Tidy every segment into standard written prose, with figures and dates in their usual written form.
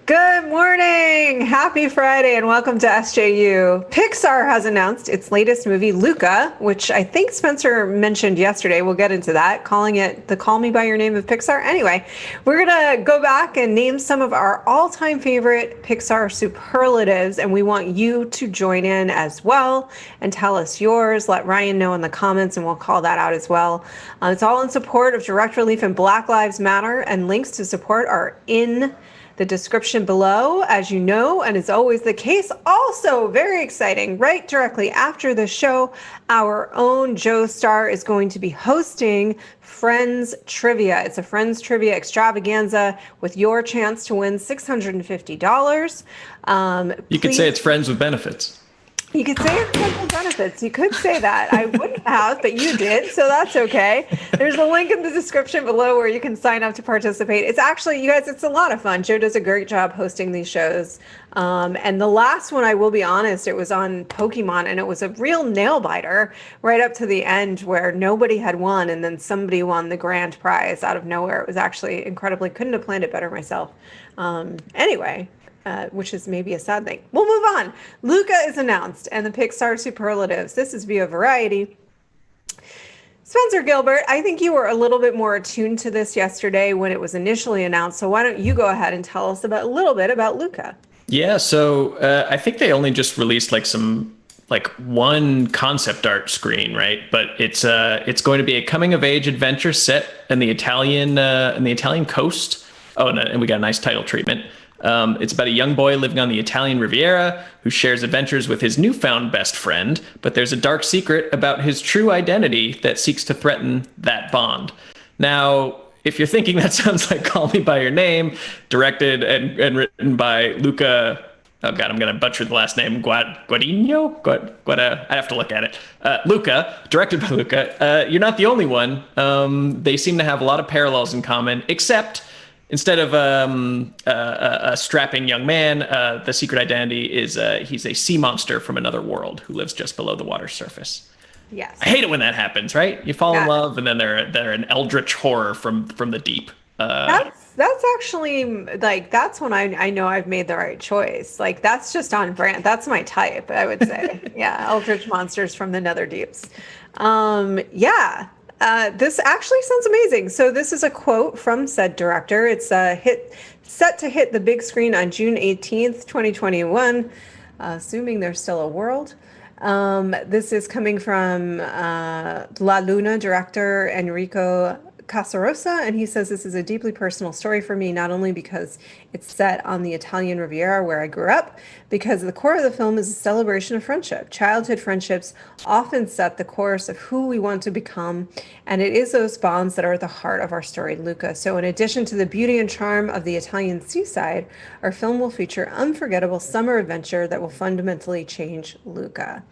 Good morning! Happy Friday and welcome to SJU. Pixar has announced its latest movie, Luca, which I think Spencer mentioned yesterday. We'll get into that, calling it the Call Me By Your Name of Pixar. Anyway, we're going to go back and name some of our all-time favorite Pixar superlatives, and we want you to join in as well and tell us yours. Let Ryan know in the comments, and we'll call that out as well. It's all in support of direct relief and Black Lives Matter, and links to support are in the description below, as you know, and is always the case. Also, very exciting, right directly after the show, our own Joe Starr is going to be hosting Friends Trivia. It's a Friends Trivia extravaganza with your chance to win $650. You could say it's Friends with Benefits. You could say it's medical benefits. You could say that. I wouldn't have, but you did, so that's okay. There's a link in the description below where you can sign up to participate. It's actually, you guys, it's a lot of fun. Joe does a great job hosting these shows. And the last one, I will be honest, it was on Pokemon, and it was a real nail biter right up to the end where nobody had won, and then somebody won the grand prize out of nowhere. It was actually incredibly, couldn't have planned it better myself. Anyway. Which is maybe a sad thing. We'll move on. Luca is announced and the Pixar Superlatives. This is via Variety. Spencer Gilbert, I think you were a little bit more attuned to this yesterday when it was initially announced. So why don't you go ahead and tell us a little bit about Luca? Yeah, so I think they only just released one concept art screen, right? But it's going to be a coming of age adventure set in the Italian coast. Oh, and we got a nice title treatment. It's about a young boy living on the Italian Riviera who shares adventures with his newfound best friend, but there's a dark secret about his true identity that seeks to threaten that bond. Now, if you're thinking that sounds like Call Me By Your Name, directed and written by Luca, oh God, I'm going to butcher the last name, Guadagnino? I have to look at it. Luca, directed by Luca, you're not the only one. They seem to have a lot of parallels in common, except instead of a strapping young man, the secret identity is he's a sea monster from another world who lives just below the water surface. Yes. I hate it when that happens, right? You fall in love, and then they're an eldritch horror from the deep. That's actually, like, that's when I know I've made the right choice. Like, that's just on brand. That's my type, I would say. Yeah, eldritch monsters from the nether deeps. Yeah. This actually sounds amazing. So this is a quote from said director. It's set to hit the big screen on June 18th, 2021, assuming there's still a world. This is coming from La Luna director Enrico Casarosa, and he says this is a deeply personal story for me, not only because it's set on the Italian Riviera where I grew up, because the core of the film is a celebration of friendship. Childhood friendships often set the course of who we want to become, and it is those bonds that are at the heart of our story, Luca. So in addition to the beauty and charm of the Italian seaside, our film will feature unforgettable summer adventure that will fundamentally change Luca.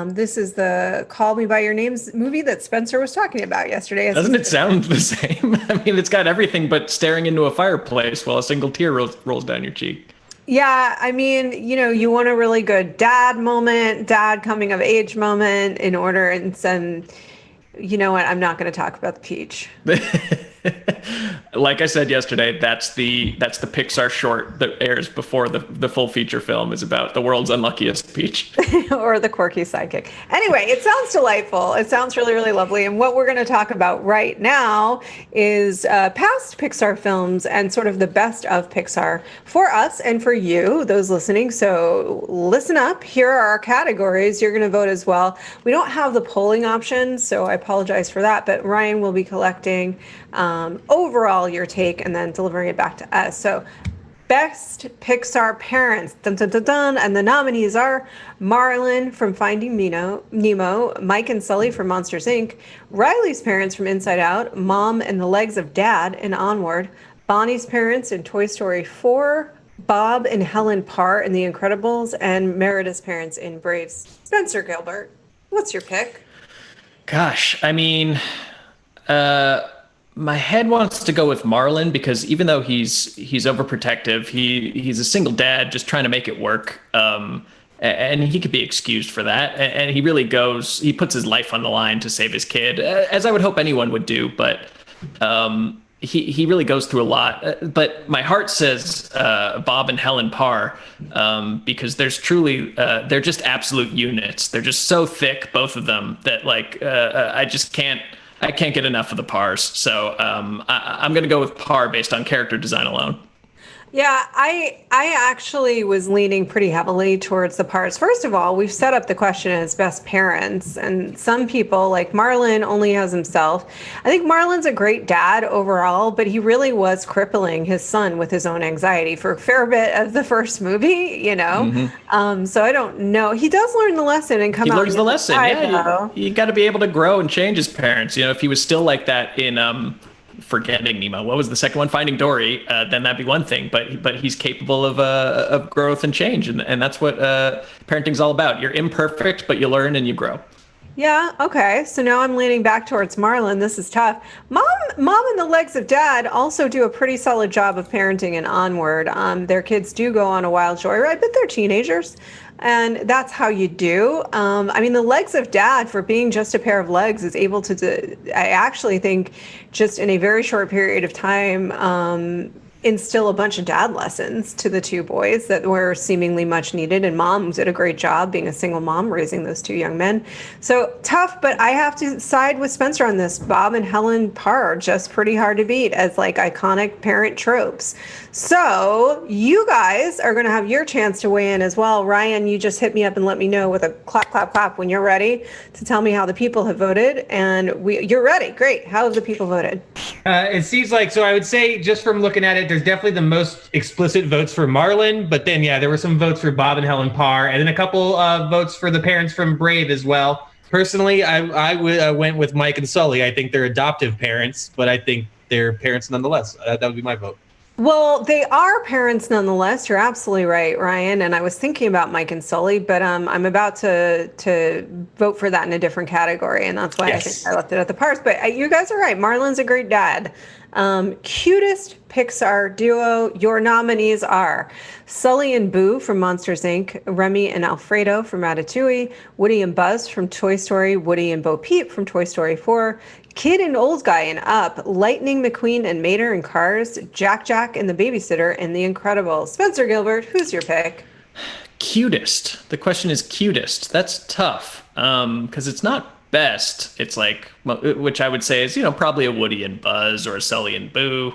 This is the Call Me By Your Names movie that Spencer was talking about yesterday. Doesn't it sound the same? I mean, it's got everything but staring into a fireplace while a single tear rolls down your cheek. Yeah, I mean, you want a really good dad coming of age moment in order, and some, you know what, I'm not going to talk about the peach. Like I said yesterday, that's the Pixar short that airs before the full feature film is about the world's unluckiest peach. Or the quirky sidekick. Anyway, it sounds delightful. It sounds really, really lovely. And what we're going to talk about right now is past Pixar films and sort of the best of Pixar for us and for you, those listening. So listen up. Here are our categories. You're going to vote as well. We don't have the polling option, so I apologize for that. But Ryan will be collecting overall your take and then delivering it back to us. So best Pixar parents, dun, dun, dun, dun, and the nominees are Marlin from Finding Nemo, Mike and Sully from Monsters, Inc., Riley's parents from Inside Out, Mom and the Legs of Dad in Onward, Bonnie's parents in Toy Story 4, Bob and Helen Parr in The Incredibles, and Merida's parents in Braves. Spencer Gilbert, what's your pick? Gosh, I mean, my head wants to go with Marlin because even though he's overprotective, he's a single dad just trying to make it work. And he could be excused for that. And he really he puts his life on the line to save his kid, as I would hope anyone would do. But he really goes through a lot. But my heart says Bob and Helen Parr, because there's truly they're just absolute units. They're just so thick, both of them, that like I can't get enough of the Parrs. So I'm going to go with Parr based on character design alone. Yeah, I actually was leaning pretty heavily towards the parts. First of all, we've set up the question as best parents, and some people, like Marlon, only has himself. I think Marlon's a great dad overall, but he really was crippling his son with his own anxiety for a fair bit of the first movie, you know? So I don't know. He does learn the lesson and come He out learns the lesson. Yeah, though. you got to be able to grow and change his parents. You know, if he was still like that in forgetting Nemo, what was the second one? Finding Dory. Then that'd be one thing. But he's capable of growth and change, and that's what parenting's all about. You're imperfect, but you learn and you grow. Yeah, okay. So now I'm leaning back towards Marlon. This is tough. Mom and the Legs of Dad also do a pretty solid job of parenting and Onward. Their kids do go on a wild joyride, but they're teenagers. And that's how you do. I mean, the Legs of Dad, for being just a pair of legs, is able to do, I actually think, just in a very short period of time, instill a bunch of dad lessons to the two boys that were seemingly much needed. And Mom did a great job being a single mom, raising those two young men. So tough, but I have to side with Spencer on this. Bob and Helen Parr, just pretty hard to beat as like iconic parent tropes. So you guys are going to have your chance to weigh in as well. Ryan, you just hit me up and let me know with a clap, clap, clap when you're ready to tell me how the people have voted. And you're ready. Great. How have the people voted? It seems like, so I would say, just from looking at it, there's definitely the most explicit votes for Marlon, but then, yeah, there were some votes for Bob and Helen Parr, and then a couple votes for the parents from Brave as well. Personally, I went with Mike and Sully. I think they're adoptive parents, but I think they're parents nonetheless. That would be my vote. Well, they are parents nonetheless. You're absolutely right, Ryan. And I was thinking about Mike and Sully, but I'm about to vote for that in a different category, and that's why I think I left it at the parts. But you guys are right. Marlon's a great dad. Cutest Pixar duo. Your nominees are Sully and Boo from Monsters, Inc., Remy and Alfredo from Ratatouille, Woody and Buzz from Toy Story, Woody and Bo Peep from Toy Story 4, Kid and Old Guy in Up, Lightning McQueen and Mater in Cars, Jack Jack and the Babysitter in The Incredibles. Spencer Gilbert, who's your pick? Cutest. The question is cutest. That's tough, because it's not best. It's like, which I would say is, probably a Woody and Buzz or a Sully and Boo.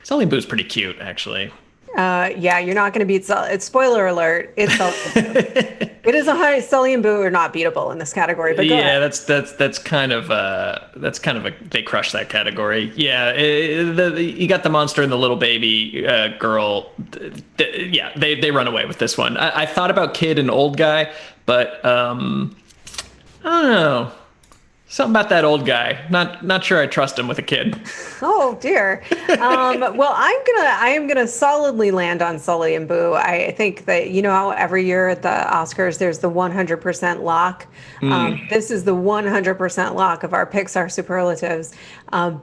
Sully and Boo's pretty cute, actually. Yeah, you're not going to beat Sully. It's spoiler alert. It's Sully and Boo. It is a high. Sully and Boo are not beatable in this category. But yeah, that's kind of they crush that category. Yeah, you got the monster and the little baby girl. Yeah, they run away with this one. I thought about Kid and Old Guy, but I don't know. Something about that old guy. Not sure I trust him with a kid. Oh dear. Well, I am gonna solidly land on Sully and Boo. I think that how every year at the Oscars there's the 100% lock. This is the 100% lock of our Pixar superlatives.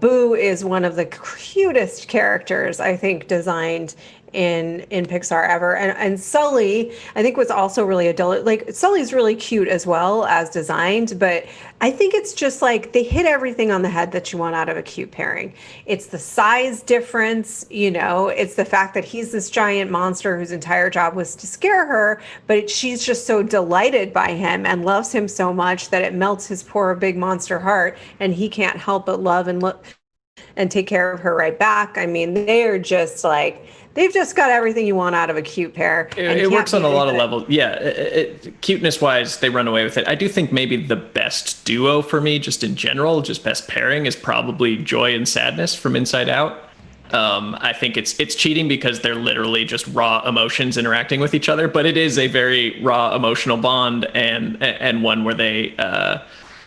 Boo is one of the cutest characters I think designed in Pixar ever. And Sully, I think was also really adult. Like Sully's really cute as well as designed, but I think it's just like they hit everything on the head that you want out of a cute pairing. It's the size difference, it's the fact that he's this giant monster whose entire job was to scare her, but she's just so delighted by him and loves him so much that it melts his poor big monster heart, and he can't help but love and take care of her right back. I mean, they are just like, they've just got everything you want out of a cute pair. It works on a lot of levels. Yeah, cuteness-wise, they run away with it. I do think maybe the best duo for me, just in general, just best pairing, is probably Joy and Sadness from Inside Out. I think it's cheating because they're literally just raw emotions interacting with each other, but it is a very raw emotional bond and one where they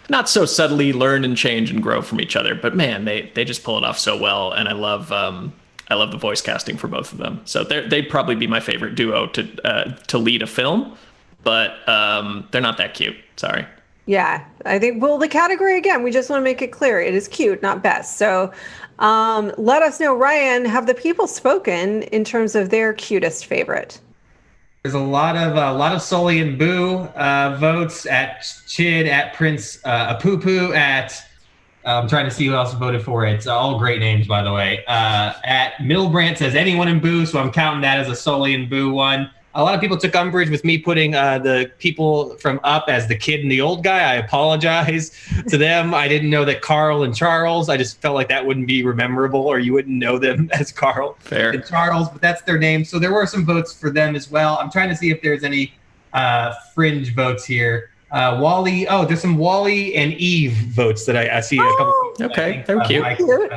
not so subtly learn and change and grow from each other. But man, they just pull it off so well, and I love the voice casting for both of them. So they'd probably be my favorite duo to lead a film, but they're not that cute. Sorry. Yeah, I think, well, the category, again, we just want to make it clear. It is cute, not best. So let us know, Ryan, have the people spoken in terms of their cutest favorite? There's a lot of Sully and Boo votes at Chid, at Prince Apupu, at I'm trying to see who else voted for it. It's all great names, by the way. At Milbrandt says anyone in Boo, so I'm counting that as a Sully and Boo one. A lot of people took umbrage with me putting the people from Up as the kid and the old guy. I apologize to them. I didn't know that Carl and Charles. I just felt like that wouldn't be memorable, or you wouldn't know them as Carl and Charles, but that's their name. So there were some votes for them as well. I'm trying to see if there's any fringe votes here. Wally, there's some Wally and Eve votes that I see a couple. Okay, they're cute.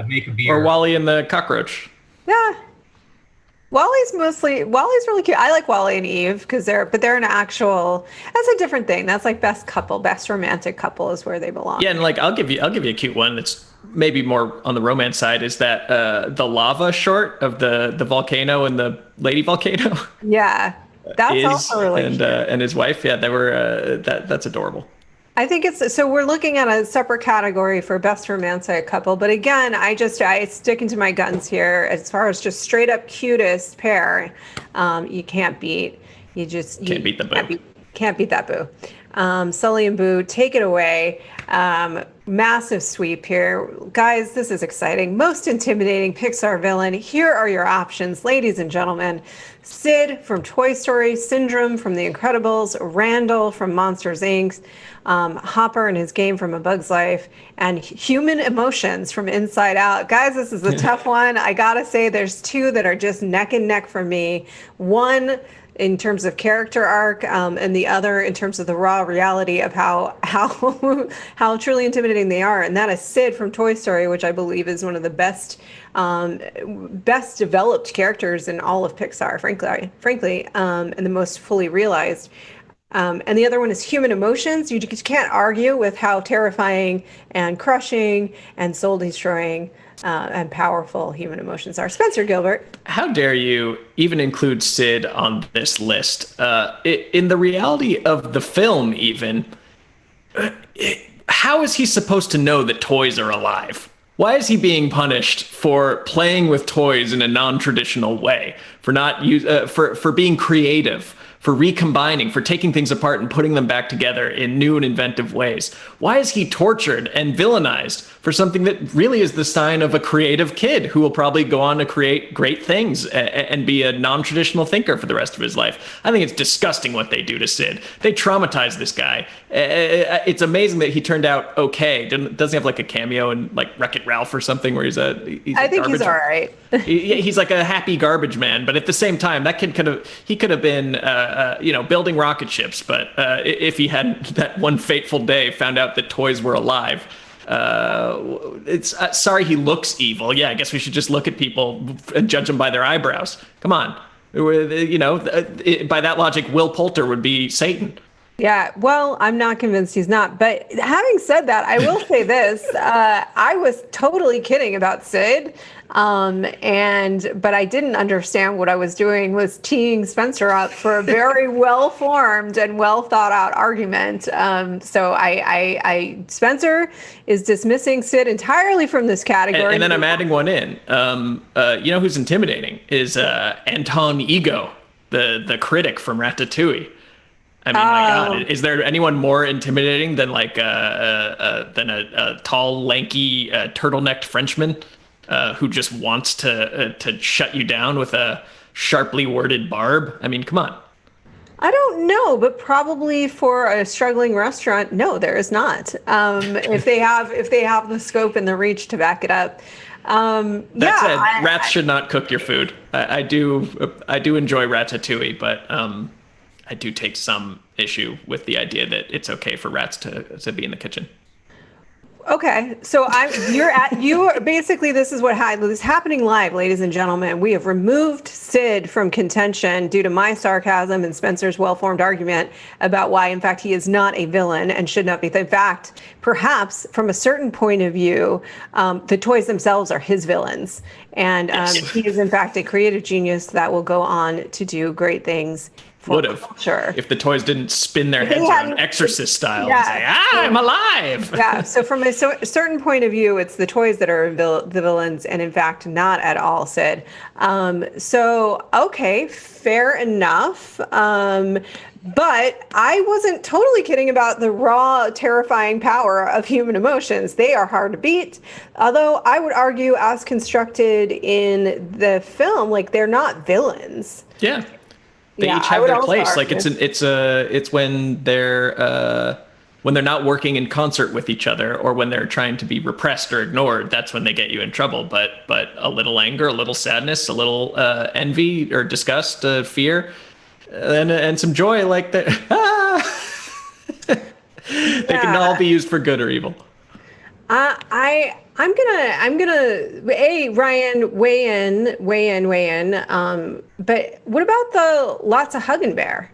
Make a beer. Or Wally and the cockroach. Yeah. Wally's really cute. I like Wally and Eve because they're an actual, that's a different thing. That's like best couple, best romantic couple is where they belong. Yeah, and like I'll give you a cute one that's maybe more on the romance side is that the lava short of the volcano and the lady volcano. Yeah. That's also really cute. And his wife, yeah, they were that's adorable. I think so we're looking at a separate category for best romantic couple, but again, I sticking to my guns here as far as just straight up cutest pair. You can't beat. You just can't beat the Boo. Can't beat that Boo. Sully and Boo, take it away. Massive sweep here. Guys, this is exciting. Most intimidating Pixar villain. Here are your options, ladies and gentlemen. Sid from Toy Story, Syndrome from The Incredibles, Randall from Monsters, Inc., Hopper and his game from A Bug's Life, and Human Emotions from Inside Out. Guys, this is a tough one. I gotta say there's two that are just neck and neck for me. One in terms of character arc, and the other in terms of the raw reality of how truly intimidating they are. And that is Sid from Toy Story, which I believe is one of the best developed characters in all of Pixar, frankly, and the most fully realized. And the other one is Human Emotions. You just can't argue with how terrifying and crushing and soul destroying and powerful human emotions are. Spencer Gilbert. How dare you even include Sid on this list? In the reality of the film, even, how is he supposed to know that toys are alive? Why is he being punished for playing with toys in a non-traditional way, for being creative, for recombining, for taking things apart and putting them back together in new and inventive ways? Why is he tortured and villainized for something that really is the sign of a creative kid who will probably go on to create great things and be a non-traditional thinker for the rest of his life? I think it's disgusting what they do to Sid. They traumatize this guy. It's amazing that he turned out okay. Doesn't he have like a cameo in like Wreck-It Ralph or something where he's I think he's all right. He's like a happy garbage man, but at the same time, that kid could have been building rocket ships. But if he hadn't that one fateful day found out that toys were alive, it's sorry he looks evil. Yeah, I guess we should just look at people and judge them by their eyebrows. Come on, by that logic, Will Poulter would be Satan. Yeah, well, I'm not convinced he's not. But having said that, I will say this. I was totally kidding about Sid. But I didn't understand what I was doing was teeing Spencer up for a very well-formed and well-thought-out argument. So Spencer is dismissing Sid entirely from this category. And then I'm adding one in. Who's intimidating is Anton Ego, the critic from Ratatouille. I mean, my God, is there anyone more intimidating than like a tall, lanky, turtlenecked Frenchman who just wants to shut you down with a sharply worded barb? I mean, come on. I don't know, but probably for a struggling restaurant, no, there is not. If they have the scope and the reach to back it up. That said, rats should not cook your food. I do enjoy Ratatouille, but I do take some issue with the idea that it's okay for rats to be in the kitchen. Okay, so basically this is what is happening live, ladies and gentlemen. We have removed Sid from contention due to my sarcasm and Spencer's well-formed argument about why, in fact, he is not a villain and should not be. In fact, perhaps from a certain point of view, the toys themselves are his villains. And he is, in fact, a creative genius that will go on to do great things Would have. Sure. If the toys didn't spin their heads around Exorcist style and say, I'm alive. Yeah. So from a certain point of view, it's the toys that are the villains, and in fact, not at all Sid. So, okay, fair enough. But I wasn't totally kidding about the raw, terrifying power of human emotions. They are hard to beat. Although I would argue, as constructed in the film, like, they're not villains. Yeah. They each have their place. Like it's when they're not working in concert with each other, or when they're trying to be repressed or ignored. That's when they get you in trouble. But a little anger, a little sadness, a little envy or disgust, fear, and some joy, like that. They can all be used for good or evil. I'm gonna Ryan, weigh in. But what about the lots of hugging bear?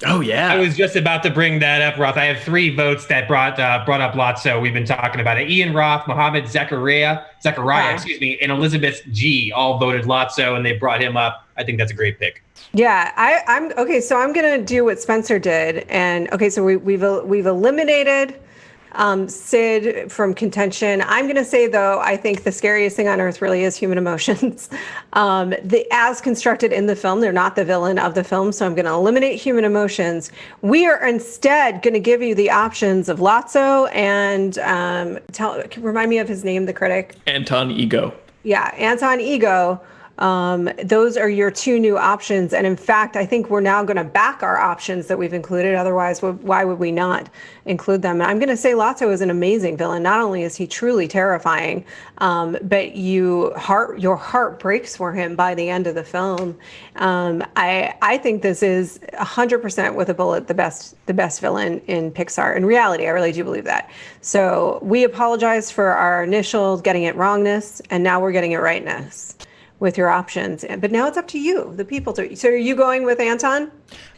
Oh yeah, I was just about to bring that up, Roth. I have 3 votes that brought up Lotso. We've been talking about it. Ian Roth, Mohammed Zachariah, and Elizabeth G. all voted Lotso, and they brought him up. I think that's a great pick. Yeah, I'm okay. So I'm gonna do what Spencer did, and okay, so we've eliminated Sid from contention. I'm going to say, though, I think the scariest thing on earth really is human emotions. As constructed in the film, they're not the villain of the film, so I'm going to eliminate human emotions. We are instead going to give you the options of Lotso and remind me of his name, the critic. Anton Ego. Yeah, Anton Ego. Those are your 2 new options. And in fact, I think we're now going to back our options that we've included. Otherwise, why would we not include them? And I'm going to say Lotso is an amazing villain. Not only is he truly terrifying, but your heart breaks for him by the end of the film. I think this is 100% with a bullet the best villain in Pixar. In reality, I really do believe that. So we apologize for our initial getting it wrongness, and now we're getting it rightness with your options. But now it's up to you, the people. So are you going with Anton?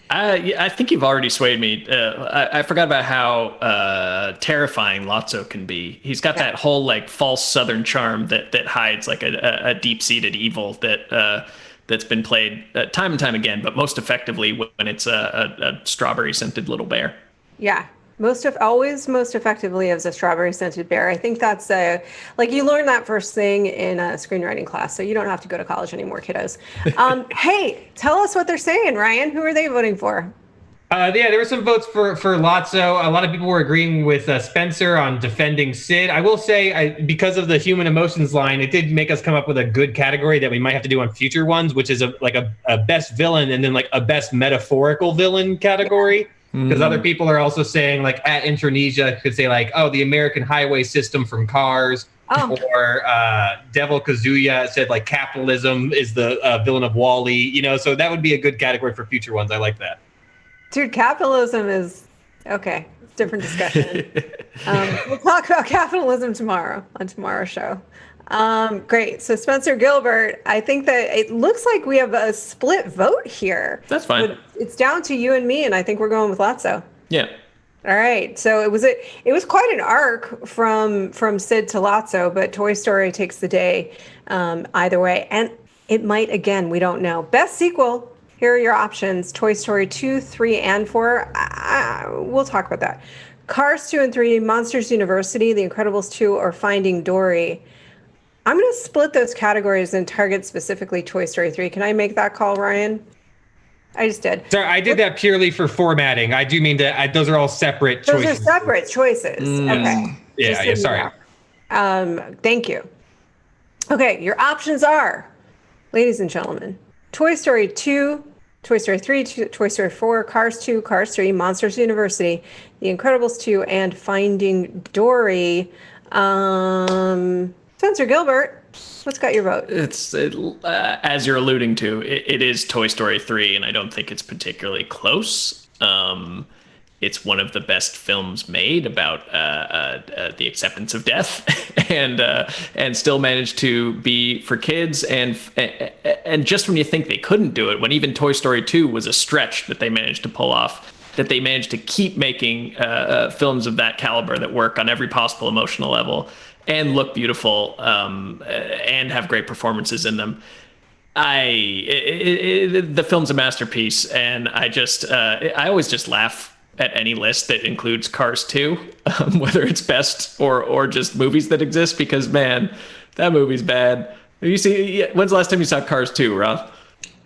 I think you've already swayed me. I forgot about how terrifying Lotso can be. He's got that whole like false Southern charm that hides like a deep-seated evil that's been played time and time again, but most effectively when it's a strawberry-scented little bear. Yeah. Most effectively as a strawberry scented bear. I think that's like you learn that first thing in a screenwriting class, so you don't have to go to college anymore, kiddos. Hey, tell us what they're saying, Ryan. Who are they voting for? There were some votes for Lotso. A lot of people were agreeing with Spencer on defending Sid. I will say, because of the human emotions line, it did make us come up with a good category that we might have to do on future ones, which is a best villain and then like a best metaphorical villain category. Because other people are also saying, like, at Indonesia could say, like, the American highway system from Cars. Or Devil Kazuya said, like, capitalism is the villain of WALL-E. So that would be a good category for future ones. I like that. Dude, capitalism is... Okay, it's a different discussion. We'll talk about capitalism tomorrow on tomorrow's show. Great. So Spencer, Gilbert, I think that it looks like we have a split vote here. That's fine. It's down to you and me, and I think we're going with Lotso. Yeah. All right. So it was quite an arc from Sid to Lotso, but Toy Story takes the day either way. And it might, again, we don't know. Best sequel, here are your options. Toy Story 2, 3, and 4. We'll talk about that. Cars 2 and 3, Monsters University, The Incredibles 2, or Finding Dory. I'm going to split those categories and target specifically Toy Story 3. Can I make that call, Ryan? I just did. Sorry, I did that purely for formatting. I do mean that those are all separate choices. Those are separate choices. Okay. Yeah, sorry. Thank you. Okay, your options are, ladies and gentlemen, Toy Story 2, Toy Story 3, Toy Story 4, Cars 2, Cars 3, Monsters University, The Incredibles 2, and Finding Dory. Spencer, Gilbert, what's got your vote? As you're alluding to, it is Toy Story 3, and I don't think it's particularly close. It's one of the best films made about the acceptance of death, and still managed to be for kids. And just when you think they couldn't do it, when even Toy Story 2 was a stretch that they managed to pull off, that they managed to keep making films of that caliber that work on every possible emotional level and look beautiful, and have great performances in them. The film's a masterpiece, and I always just laugh at any list that includes Cars 2, whether it's best or just movies that exist, because man, that movie's bad. When's the last time you saw Cars 2, Roth?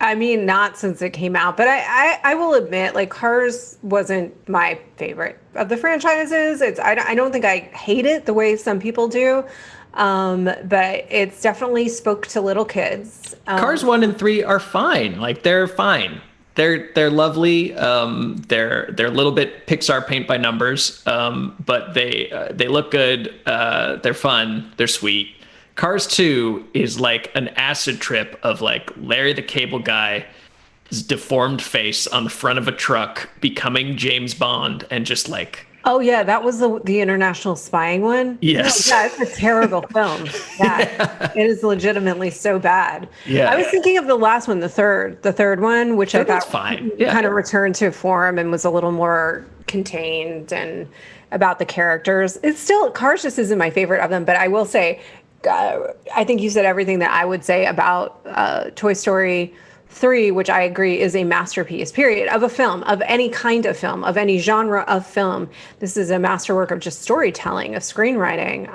I mean, not since it came out, but I will admit, like, Cars wasn't my favorite of the franchises. I don't think I hate it the way some people do, but it's definitely spoke to little kids. Cars 1 and 3 are fine. Like, they're fine. They're lovely. They're a little bit Pixar paint by numbers, but they look good. They're fun. They're sweet. Cars 2 is like an acid trip of like Larry the Cable Guy's deformed face on the front of a truck becoming James Bond, and just like, oh yeah, that was the international spying one. Yes. No, yeah, it's a terrible film. Yeah, it is legitimately so bad. Yeah. I was thinking of the last one, the third one, which I thought fine. Yeah. kind of returned to form and was a little more contained and about the characters. It's still, Cars just isn't my favorite of them, but I will say, I think you said everything that I would say about Toy Story 3, which I agree is a masterpiece, period, of a film, of any kind of film, of any genre of film. This is a masterwork of just storytelling, of screenwriting,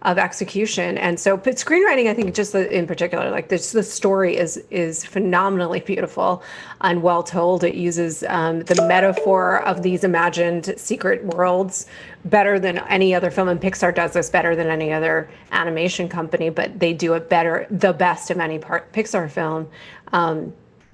of execution. And so, but screenwriting, I think just in particular, like the story is phenomenally beautiful and well told. It uses the metaphor of these imagined secret worlds better than any other film, and Pixar does this better than any other animation company, but they do it better, the best of any Pixar film.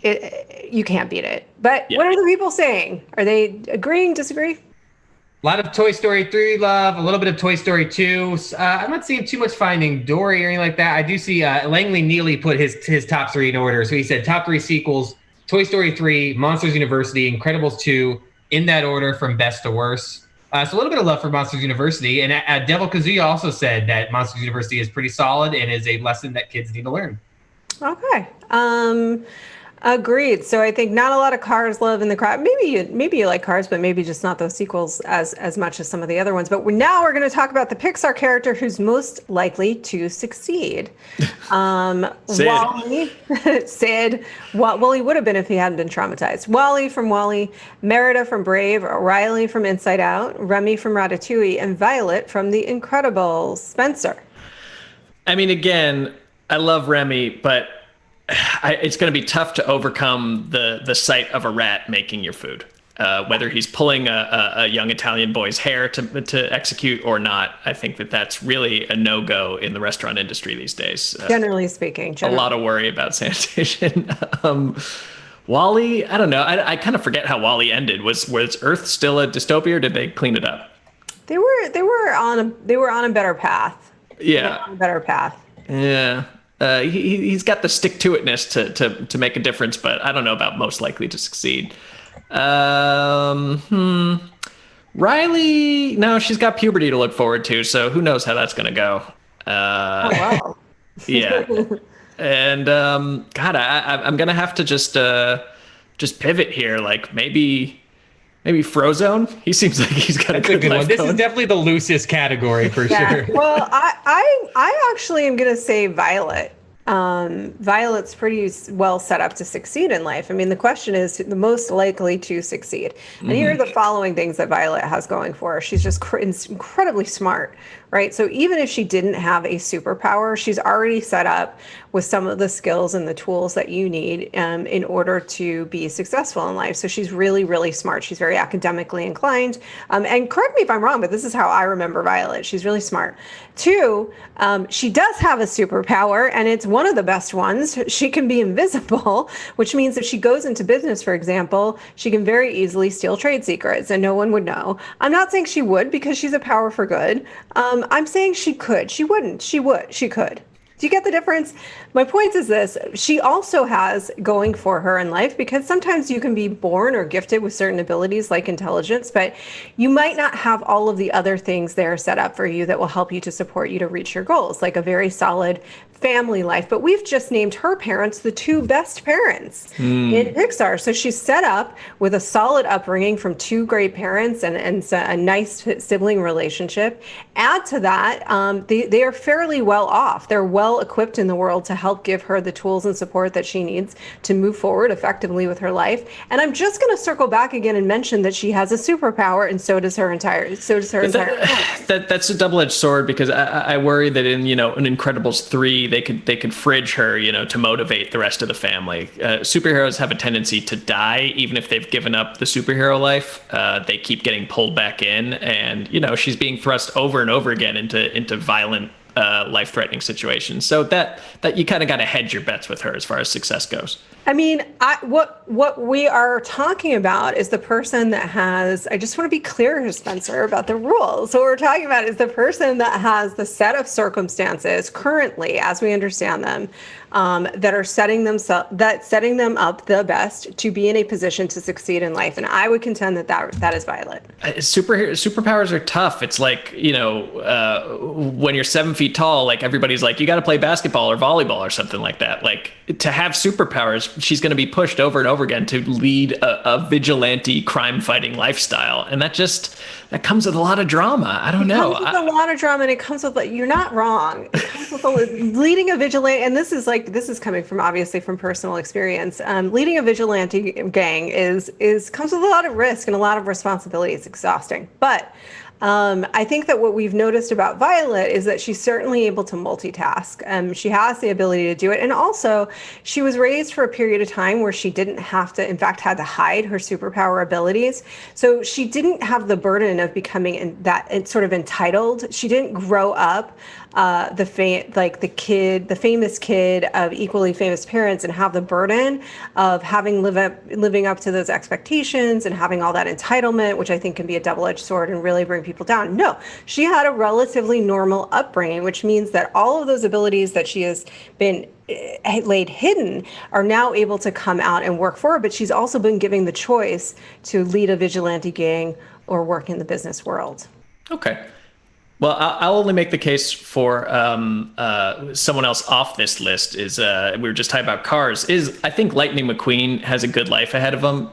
You can't beat it. But yeah. What are the people saying? Are they agreeing, disagree? A lot of Toy Story 3 love, a little bit of Toy Story 2. I'm not seeing too much Finding Dory or anything like that. I do see Langley Neely put his top 3 in order. So he said top 3 sequels, Toy Story 3, Monsters University, Incredibles 2, in that order from best to worst. So a little bit of love for Monsters University. And Devil Kazuya also said that Monsters University is pretty solid and is a lesson that kids need to learn. Okay. Agreed. So I think not a lot of Cars love in the crowd. Maybe you like Cars, but maybe just not those sequels as much as some of the other ones. But now we're going to talk about the Pixar character who's most likely to succeed. Sid. Wally. Sid. Well, he would have been if he hadn't been traumatized. Wally from Wall-E, Merida from Brave, Riley from Inside Out, Remy from Ratatouille, and Violet from The Incredibles. Spencer. I mean, again, I love Remy, but it's going to be tough to overcome the sight of a rat making your food, whether he's pulling a young Italian boy's hair to execute or not. I think that's really a no-go in the restaurant industry these days. Generally speaking. A lot of worry about sanitation. Wall-E, I don't know. I kind of forget how Wall-E ended. Was Earth still a dystopia, or did they clean it up? They were on a better path. Yeah. On a better path. Yeah. He's got the stick-to-itness to make a difference, but I don't know about most likely to succeed. Riley, no, she's got puberty to look forward to, so who knows how that's going to go. Wow. Yeah. And God, I'm going to have to just pivot here. Like maybe Frozone. He seems like he's got a good one. This is definitely the loosest category for sure. Well, I actually am going to say Violet. Violet's pretty well set up to succeed in life. I mean, the question is the most likely to succeed. And here are the following things that Violet has going for her. She's just incredibly smart, right? So even if she didn't have a superpower, she's already set up with some of the skills and the tools that you need in order to be successful in life. So she's really, really smart. She's very academically inclined. And correct me if I'm wrong, but this is how I remember Violet. She's really smart. 2, she does have a superpower, and it's one of the best ones. She can be invisible, which means if she goes into business, for example, she can very easily steal trade secrets and no one would know. I'm not saying she would because she's a power for good. I'm saying she could. She wouldn't. She would. She could. Do you get the difference? My point is this. She also has going for her in life, because sometimes you can be born or gifted with certain abilities like intelligence, but you might not have all of the other things there set up for you that will help you to support you to reach your goals, like a very solid family life. But we've just named her parents the 2 best parents in Pixar. So she's set up with a solid upbringing from 2 great parents and a nice sibling relationship. Add to that, they are fairly well off. They're well well equipped in the world to help give her the tools and support that she needs to move forward effectively with her life. And I'm just going to circle back again and mention that she has a superpower, and so does her entire family. That's a double-edged sword, because I worry that in, in Incredibles 3 they could fridge her, to motivate the rest of the family. Superheroes have a tendency to die even if they've given up the superhero life. They keep getting pulled back in, and she's being thrust over and over again into violent, life-threatening situations. So that you kind of got to hedge your bets with her as far as success goes. I mean, what we are talking about is the person that has, I just want to be clear here, Spencer, about the rules. So what we're talking about is the person that has the set of circumstances currently, as we understand them, that are setting them up the best to be in a position to succeed in life. And I would contend that is Violet. Superpowers are tough. It's like, when you're 7 feet tall, like everybody's like, you got to play basketball or volleyball or something like that. Like, to have superpowers, she's going to be pushed over and over again to lead a vigilante crime fighting lifestyle. And that comes with a lot of drama. I don't know. It comes with a lot of drama, and it comes with, you're not wrong. It comes with leading a vigilante, and this is coming from, obviously, from personal experience. Leading a vigilante gang comes with a lot of risk and a lot of responsibility. It's exhausting. But I think that what we've noticed about Violet is that she's certainly able to multitask. She has the ability to do it. And also, she was raised for a period of time where she didn't have to, in fact, had to hide her superpower abilities. So she didn't have the burden of becoming sort of entitled. She didn't grow up the famous kid of equally famous parents and have the burden of living up to those expectations and having all that entitlement, which I think can be a double-edged sword and really bring people down. No, she had a relatively normal upbringing, which means that all of those abilities that she has been laid hidden are now able to come out and work for her. But she's also been given the choice to lead a vigilante gang or work in the business world. Okay. Well, I'll only make the case for someone else off this list. We were just talking about cars. I think Lightning McQueen has a good life ahead of him.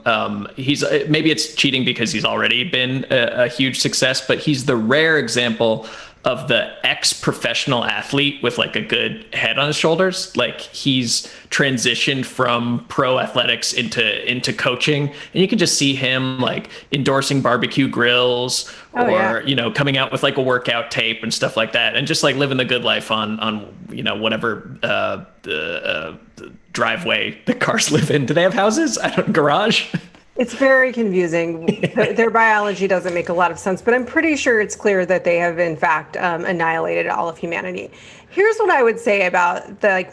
Maybe it's cheating because he's already been a huge success, but he's the rare example of the ex-professional athlete with like a good head on his shoulders. Like, he's transitioned from pro athletics into coaching, and you can just see him like endorsing barbecue grills coming out with like a workout tape and stuff like that, and just like living the good life on whatever the driveway the cars live in. Do they have houses? Garage? It's very confusing. Their biology doesn't make a lot of sense, but I'm pretty sure it's clear that they have, in fact, annihilated all of humanity. Here's what I would say about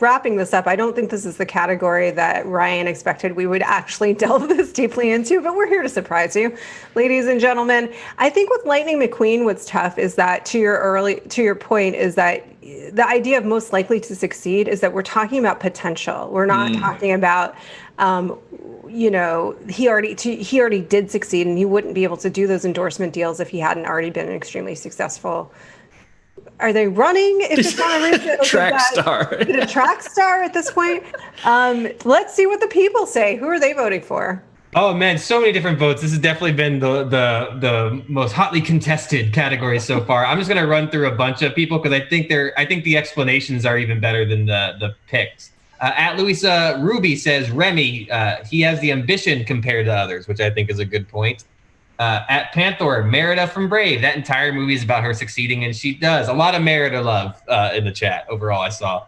wrapping this up. I don't think this is the category that Ryan expected we would actually delve this deeply into, but we're here to surprise you, ladies and gentlemen. I think with Lightning McQueen, what's tough is that to your point is that the idea of most likely to succeed is that we're talking about potential. We're not talking about he already did succeed, and he wouldn't be able to do those endorsement deals if he hadn't already been extremely successful. Are they running? If it's not a race, track star. A track star at this point. Let's see what the people say. Who are they voting for? Oh man, so many different votes. This has definitely been the most hotly contested category so far. I'm just gonna run through a bunch of people because I think the explanations are even better than the picks. At Louisa Ruby says Remy, he has the ambition compared to others, which I think is a good point. At Panther, Merida from Brave. That entire movie is about her succeeding, and she does. A lot of Merida love in the chat overall, I saw.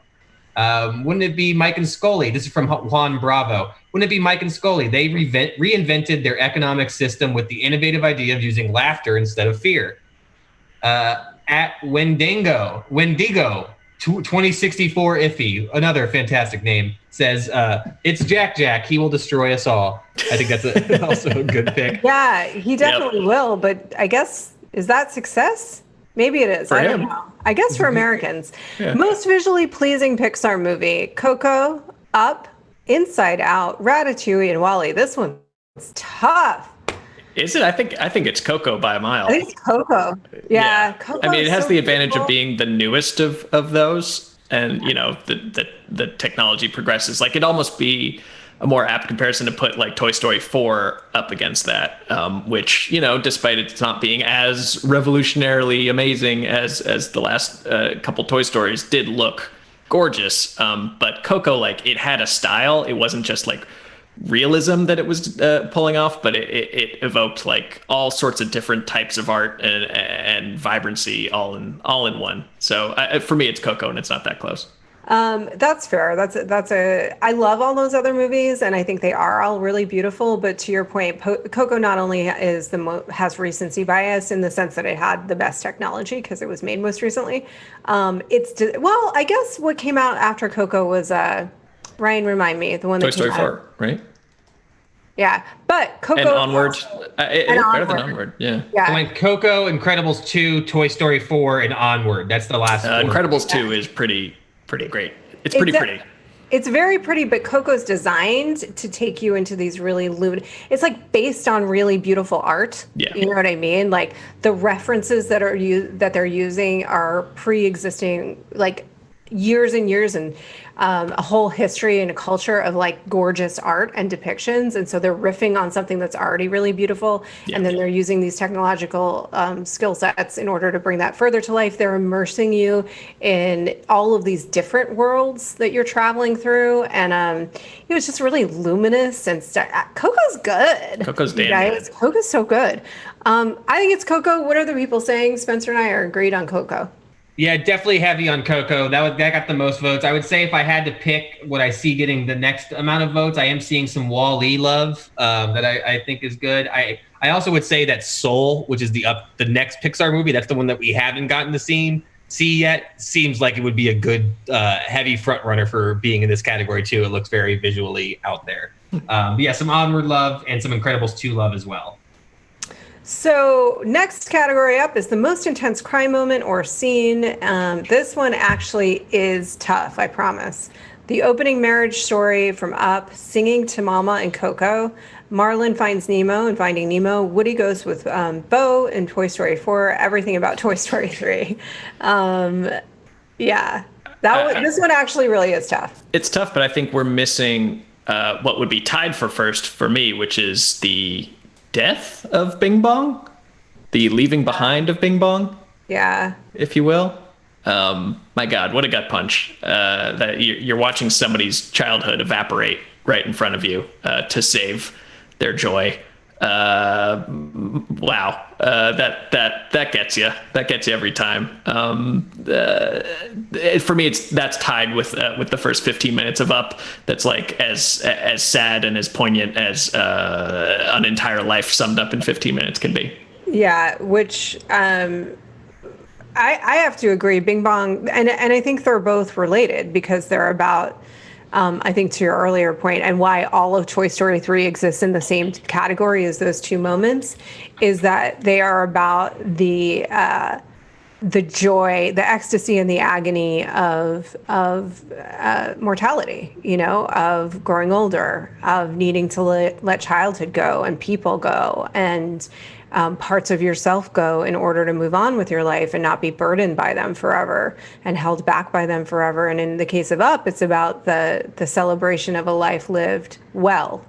Wouldn't it be Mike and Scully? This is from Juan Bravo. Wouldn't it be Mike and Scully? They reinvented their economic system with the innovative idea of using laughter instead of fear. At Wendigo, 2064 Iffy, another fantastic name, says, it's Jack. He will destroy us all. I think that's also a good pick. Yeah, he definitely will. But I guess, is that success? Maybe it is. I don't know. I guess for Americans. Yeah. Most visually pleasing Pixar movie: Coco, Up, Inside Out, Ratatouille, and WALL-E. This one's tough. Is it? I think it's Coco by a mile. I think it's Coco. Yeah. Coco, I mean, it has the advantage of being the newest of those, and the technology progresses. Like, it'd almost be a more apt comparison to put like Toy Story 4 up against that, which, despite it not being as revolutionarily amazing as the last couple Toy Stories, did look gorgeous. But Coco, like, it had a style. It wasn't just like realism that it was pulling off, but it evoked like all sorts of different types of art and vibrancy all in one. So for me, it's Coco, and it's not that close. That's fair. I love all those other movies, and I think they are all really beautiful. But to your point, Coco not only has recency bias in the sense that it had the best technology because it was made most recently. I guess what came out after Coco was Ryan, remind me, the one that Toy Story came 4, out. right? Yeah, but Coco And Onward. And Better than Onward. Onward. Yeah. Yeah. So like Coco, Incredibles 2, Toy Story 4, and Onward. That's the last four. Incredibles 2 is pretty great. It's pretty pretty. It's very pretty, but Coco's designed to take you into these really it's like based on really beautiful art. Yeah. You know what I mean? Like the references that they're using are pre-existing, like years and years, and a whole history and a culture of like gorgeous art and depictions. And so they're riffing on something that's already really beautiful. Yeah. And then they're using these technological skill sets in order to bring that further to life. They're immersing you in all of these different worlds that you're traveling through. And it was just really luminous and Coco's good. Coco's you damn guys. good. Coco's so good. I think it's Coco. What are the people saying? Spencer and I are agreed on Coco. Yeah, definitely heavy on Coco. That got the most votes. I would say if I had to pick what I see getting the next amount of votes, I am seeing some Wall-E love that I think is good. I also would say that Soul, which is the next Pixar movie, that's the one that we haven't gotten to see yet, seems like it would be a good heavy front runner for being in this category too. It looks very visually out there. But yeah, some Onward love and some Incredibles 2 love as well. So next category up is the most intense cry moment or scene. This one actually is tough, I promise. The opening marriage story from Up, singing to Mama and Coco. Marlin finds Nemo in Finding Nemo. Woody goes with Bo in Toy Story 4. Everything about Toy Story 3. Yeah, this one actually really is tough. It's tough, but I think we're missing what would be tied for first for me, which is the death of Bing Bong, the leaving behind of Bing Bong, Yeah. if you will. My God, what a gut punch! That you're watching somebody's childhood evaporate right in front of you to save their joy. Wow, that gets you. That gets you every time. For me, that's tied with the first 15 minutes of Up. That's like as sad and as poignant as an entire life summed up in 15 minutes can be. Yeah, which I have to agree. Bing Bong, and I think they're both related because they're about. I think to your earlier point, and why all of Toy Story 3 exists in the same category as those two moments, is that they are about the joy, the ecstasy, and the agony of mortality. You know, of growing older, of needing to let childhood go and people go, and parts of yourself go in order to move on with your life and not be burdened by them forever and held back by them forever. And in the case of Up, it's about the celebration of a life lived well.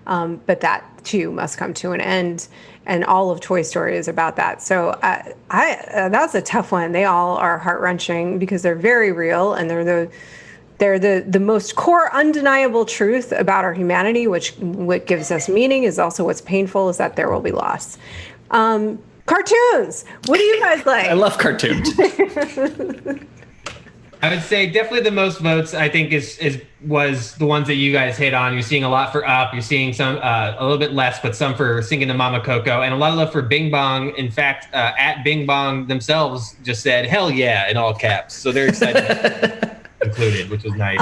But that too must come to an end. And all of Toy Story is about that. So that's a tough one. They all are heart-wrenching because they're very real, and they're the most core undeniable truth about our humanity, which what gives us meaning is also what's painful, is that there will be loss. Cartoons. What do you guys like? I love cartoons. I would say definitely the most votes, I think, was the ones that you guys hit on. You're seeing a lot for Up. You're seeing some a little bit less, but some for Singing to Mama Coco, and a lot of love for Bing Bong. In fact, at Bing Bong themselves just said "Hell yeah" in all caps, so they're excited. Included, which was nice.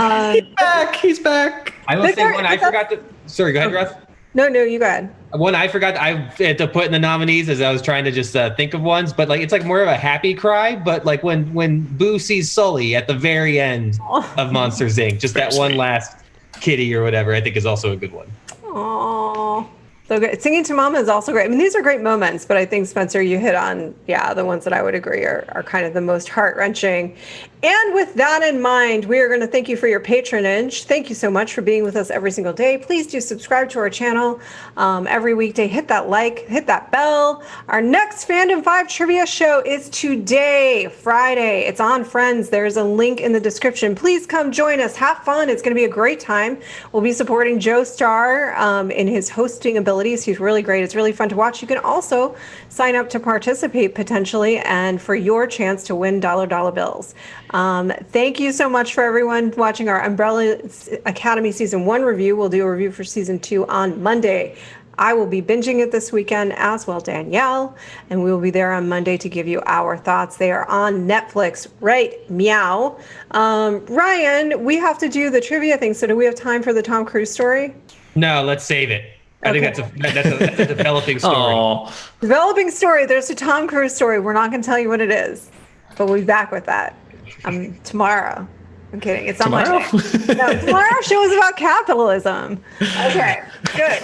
He's back. I will say one I forgot to. Sorry, go ahead, Roth. No, you go ahead. One I forgot I had to put in the nominees as I was trying to just think of ones, but like it's like more of a happy cry. But like when Boo sees Sully at the very end of Monsters Inc., just that one last kitty or whatever, I think is also a good one. Aww. So good. Singing to Mama is also great. I mean, these are great moments, but I think, Spencer, you hit on, the ones that I would agree are kind of the most heart-wrenching. And with that in mind, we are going to thank you for your patronage. Thank you so much for being with us every single day. Please do subscribe to our channel every weekday. Hit that like, hit that bell. Our next Fandom 5 trivia show is today, Friday. It's on Friends. There's a link in the description. Please come join us. Have fun. It's going to be a great time. We'll be supporting Joe Starr in his hosting abilities. He's really great. It's really fun to watch. You can also sign up to participate potentially and for your chance to win dollar bills. Thank you so much for everyone watching our Umbrella Academy Season 1 review. We'll do a review for Season 2 on Monday. I will be binging it this weekend, as will Danielle, and we will be there on Monday to give you our thoughts. They are on Netflix, right? Meow. Ryan, we have to do the trivia thing, so do we have time for the Tom Cruise story? No, let's save it. I think that's a developing story. Oh, Developing story. There's a Tom Cruise story. We're not going to tell you what it is, but we'll be back with that tomorrow. I'm kidding. It's on tomorrow? Monday. No, tomorrow's show is about capitalism. Okay, good.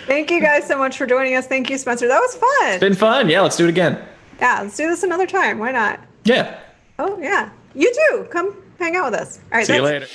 Thank you guys so much for joining us. Thank you, Spencer. That was fun. it's been fun. Yeah, let's do it again. Yeah, let's do this another time. Why not? Yeah. Oh, yeah. You too. Come hang out with us. All right. See you later.